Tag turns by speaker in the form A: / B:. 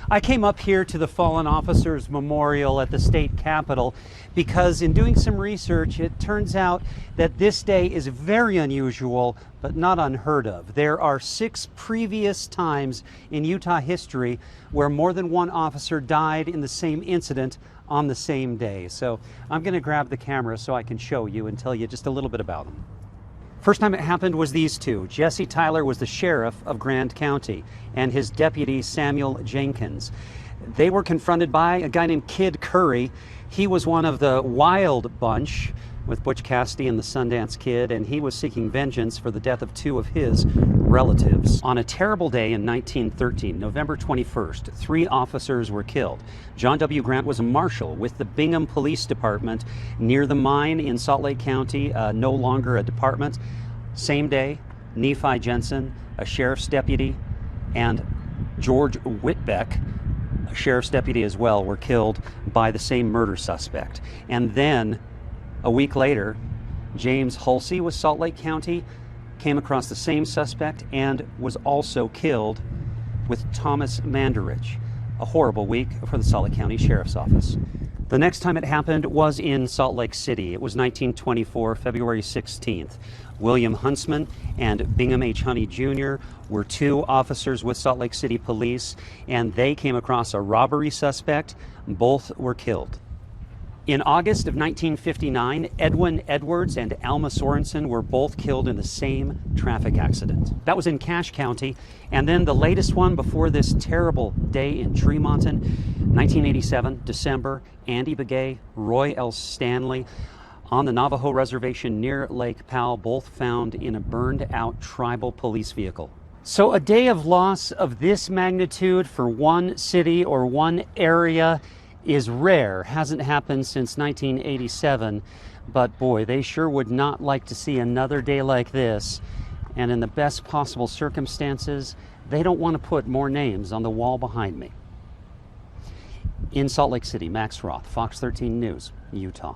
A: I came up here to the Fallen Officers Memorial at the state capitol because in doing some research, it turns out that this day is very unusual, but not unheard of. There are 6 previous times in Utah history where more than one officer died in the same incident on the same day. So I'm going to grab the camera so I can show you and tell you just a little bit about them. First time it happened was these two. Jesse Tyler was the sheriff of Grand County and his deputy Samuel Jenkins. They were confronted by a guy named Kid Curry. He was one of the wild bunch with Butch Cassidy and the Sundance Kid, and he was seeking vengeance for the death of 2 of his relatives. On a terrible day in 1913, November 21st, 3 officers were killed. John W. Grant was a marshal with the Bingham Police Department near the mine in Salt Lake County, no longer a department. Same day, Nephi Jensen, a sheriff's deputy, and George Whitbeck, a sheriff's deputy as well, were killed by the same murder suspect. And then a week later, James Hulsey with Salt Lake County came across the same suspect and was also killed with Thomas Mandarich. A horrible week for the Salt Lake County Sheriff's Office. The next time it happened was in Salt Lake City. It was 1924, February 16th. William Huntsman and Bingham H. Honey Jr. were 2 officers with Salt Lake City Police, and they came across a robbery suspect. Both were killed. In August of 1959, Edwin Edwards and Alma Sorensen were both killed in the same traffic accident. That was in Cache County. And then the latest one before this terrible day in Tremonton, 1987, December, Andy Begay, Roy L. Stanley on the Navajo Reservation near Lake Powell, both found in a burned out tribal police vehicle. So a day of loss of this magnitude for one city or one area is rare. Hasn't happened since 1987, but boy, they sure would not like to see another day like this. And in the best possible circumstances, they don't want to put more names on the wall behind me. In Salt Lake City, Max Roth, Fox 13 News, Utah.